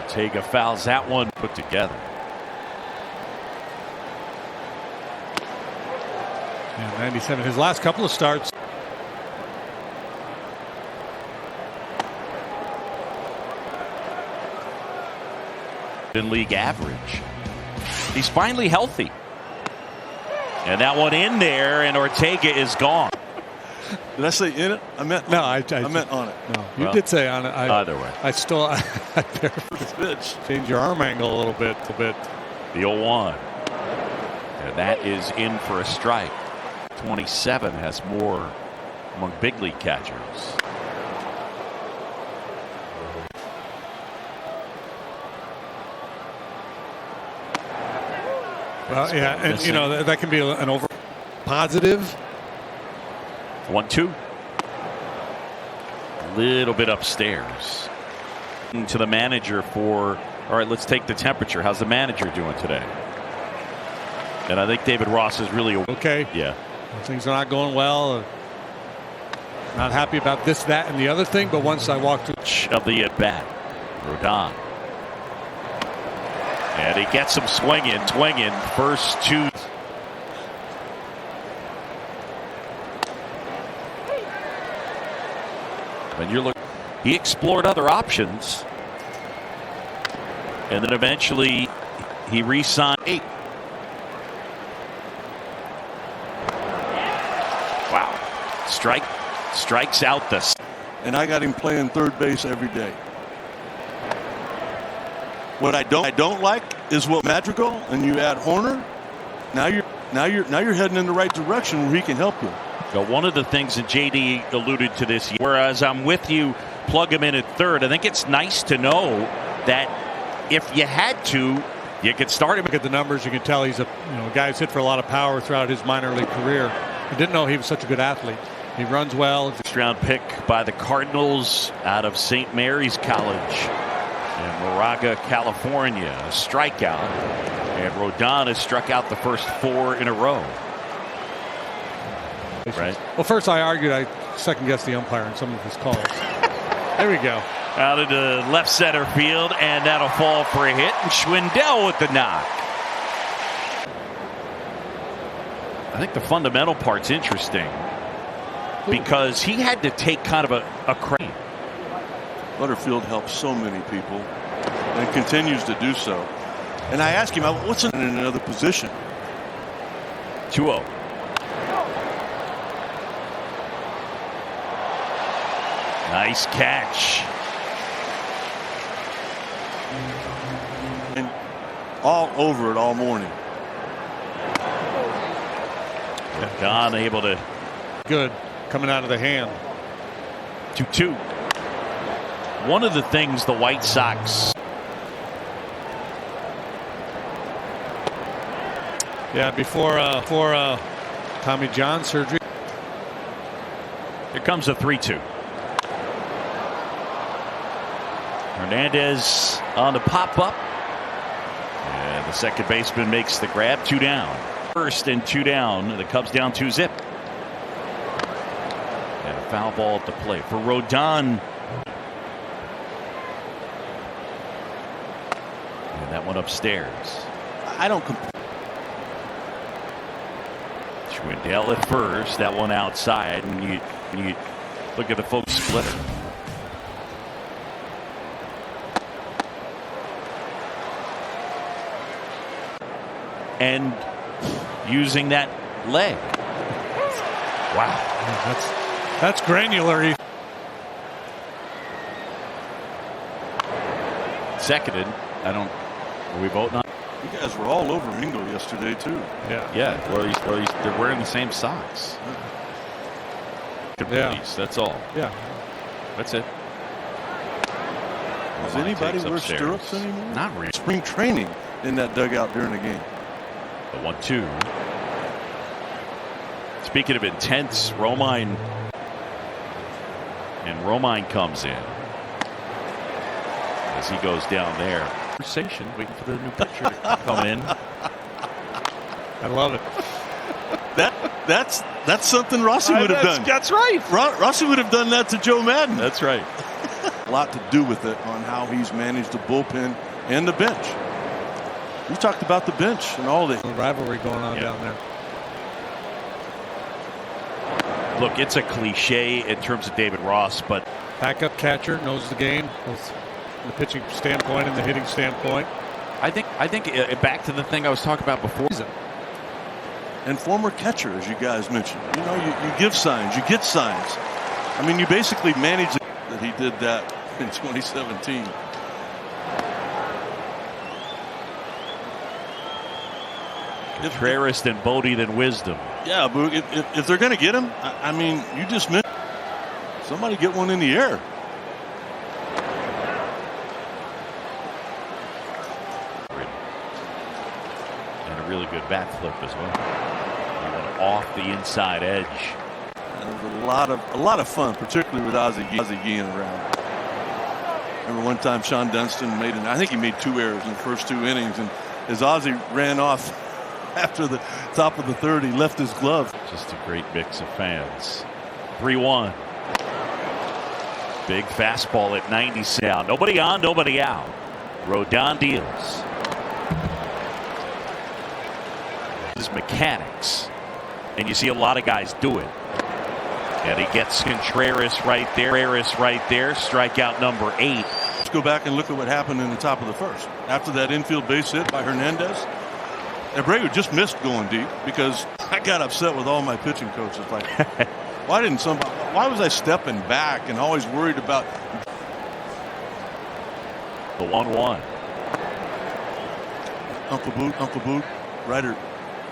Ortega fouls that one, put together. Yeah, 97. His last couple of starts. In league average. He's finally healthy. And that one in there, and Ortega is gone. Did I say in it? I meant no. I meant on it. No, you did say on it. Either way. I still change your arm angle a little bit. The 0-1. And that is in for a strike. 27 has more among big league catchers. Well, yeah, and you know that can be an over positive. 1-2. A little bit upstairs. To the manager for, all right, let's take the temperature. How's the manager doing today? And I think David Ross is really okay. Yeah. Things are not going well. Not happy about this, that, and the other thing. But once I walk through of the at bat, Rodón. And he gets him swinging. First two. And you're looking, he explored other options. And then eventually he re-signed 8. Wow. Strikes out this. And I got him playing third base every day. What I don't like is what Madrigal and you add Horner. Now you're heading in the right direction where he can help you. So one of the things that JD alluded to this, whereas I'm with you, plug him in at third. I think it's nice to know that if you had to, you could start him. Look at the numbers. You can tell he's a guy who's hit for a lot of power throughout his minor league career. I didn't know he was such a good athlete. He runs well. First round pick by the Cardinals out of St. Mary's College in Moraga, California. A strikeout. And Rodón has struck out the first 4 in a row. Right. Well, first I argued I second-guessed the umpire in some of his calls. There we go. Out into left center field, and that'll fall for a hit. And Schwindel with the knock. I think the fundamental part's interesting because he had to take kind of a crane. Butterfield helps so many people and continues to do so. And I asked him, what's in another position? 2-0. Nice catch. And all over it all morning. Don able to. Good. Coming out of the hand. 2-2. One of the things the White Sox. Yeah, before Tommy John surgery. Here comes a 3-2. Hernandez on the pop-up. And the second baseman makes the grab. 2 down. First and 2 down. The Cubs down 2-zip. And a foul ball at the plate for Rodón. And that one upstairs. I don't. Schwindel at first. That one outside. And you look at the folks splitter. And using that leg. Wow. That's granular. Seconded. Are we voting on? You guys were all over Mingo yesterday too. Yeah. Well, they're wearing the same socks. Yeah. That's all. Yeah. That's it. Does anybody wear stirrups anymore? Not really. Spring training in that dugout during the game. The 1-2. Speaking of intense, Romine comes in as he goes down there. Conversation, waiting for the new pitcher to come in. I love it. That's something Rossi would have done. That's right. Rossi would have done that to Joe Madden. That's right. lot to do with it on how he's managed the bullpen and the bench. We talked about the bench and all the rivalry going on down there. Look, it's a cliche in terms of David Ross, but backup catcher, knows the game, both from the pitching standpoint and the hitting standpoint. I think back to the thing I was talking about before. And former catcher, as you guys mentioned. You know, you give signs, you get signs. I mean, you basically manage it. That he did that in 2017. Contreras than Bodie than Wisdom. Yeah, but if they're going to get him, I mean, you just meant somebody get one in the air. And a really good bat flip as well. He went off the inside edge. And it was a lot of fun, particularly with Ozzie Guillen around. Remember one time Sean Dunston I think he made 2 errors in the first 2 innings, and as Ozzie ran off after the top of the 3rd, he left his glove. Just a great mix of fans. 3-1. Big fastball at 90 down. Nobody on, nobody out. Rodón deals. His mechanics, and you see a lot of guys do it. And he gets Contreras right there. Strikeout number 8. Let's go back and look at what happened in the top of the 1st. After that infield base hit by Hernandez, Abreu just missed going deep because I got upset with all my pitching coaches. Like, why was I stepping back and always worried about the 1-1? Uncle Boot, Ryder.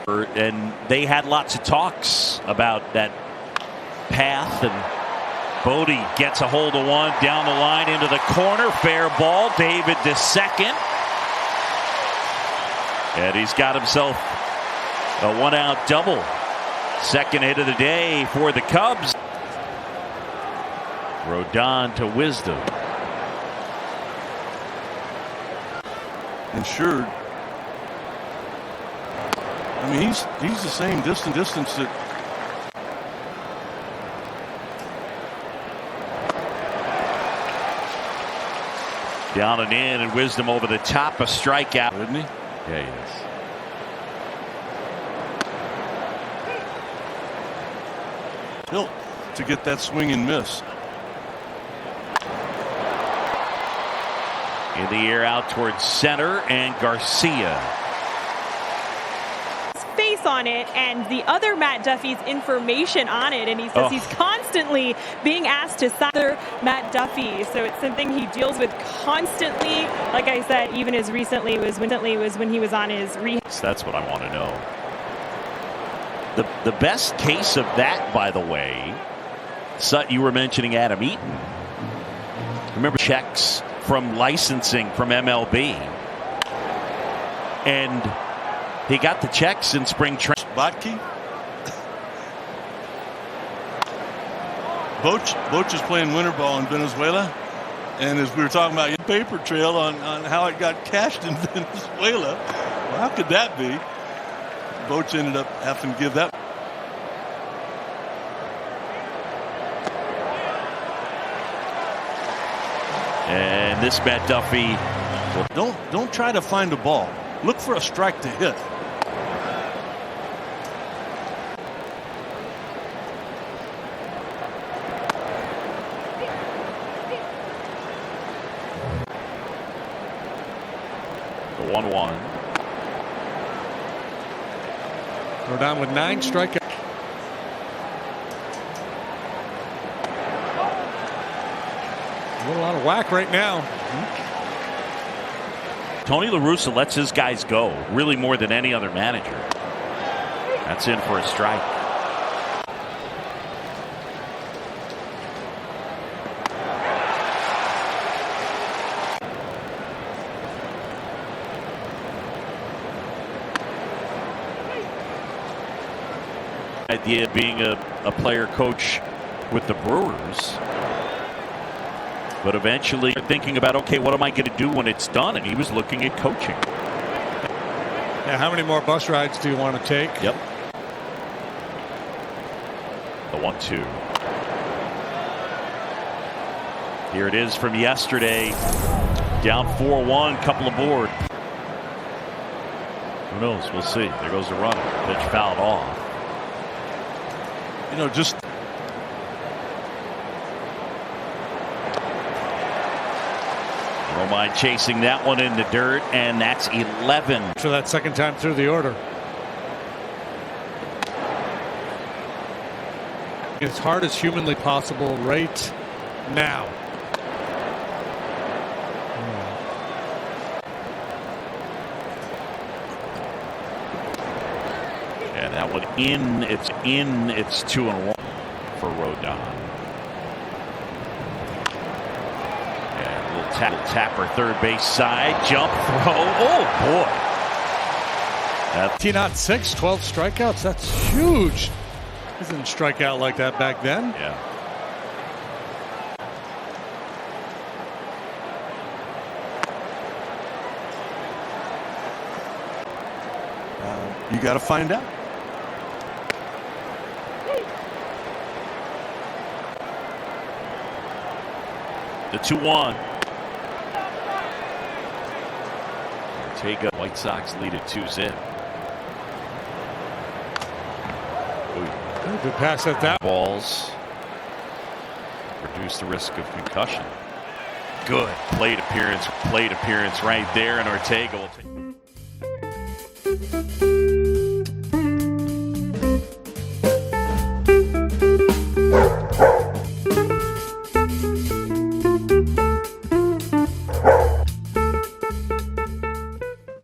And they had lots of talks about that path, and Bodie gets a hold of one down the line into the corner. Fair ball. David to second. And he's got himself a 1-out double. Second hit of the day for the Cubs. Rodón to Wisdom. Insured. I mean, he's the same distance that. Down and in, and Wisdom over the top, a strikeout. Isn't he? Yeah, he is. Tilt to get that swing and miss. In the air out towards center, and Garcia. Face on it, and the other Matt Duffy's information on it, and he says he's constantly being asked to sign Matt Duffy, so it's something he deals with constantly. Like I said, even as recently was when he was on his rehab. That's what I want to know. The best case of that, by the way, you were mentioning Adam Eaton. Remember checks from licensing from MLB, and he got the checks in spring training. Botke. Boch is playing winter ball in Venezuela, and as we were talking about your paper trail on how it got cashed in Venezuela, well, how could that be? Boch ended up having to give that. And this Matt Duffy. Don't try to find a ball. Look for a strike to hit. The 1-1. Rodón with 9 strikeouts. A little out of whack right now. Tony La Russa lets his guys go really more than any other manager. That's in for a strike. Idea of being a player coach with the Brewers. But eventually thinking about, okay, what am I going to do when it's done? And he was looking at coaching. Yeah, how many more bus rides do you want to take? Yep. The 1-2. Here it is from yesterday. Down 4-1, couple aboard. Who knows? We'll see. There goes the runner. Pitch fouled off. You know, just Don't mind chasing that one in the dirt, and that's 11. For that second time through the order. As hard as humanly possible right now. And that one in. It's 2-1 for Rodón. Tapper third base side, jump throw. Oh boy. 18-6, 12 strikeouts. That's huge. He didn't strike out like that back then. Yeah. you got to find out. The 2-1. Chicago White Sox lead at 2-0. Good pass at that. Balls reduce the risk of concussion. Good plate appearance right there, and Ortega will take.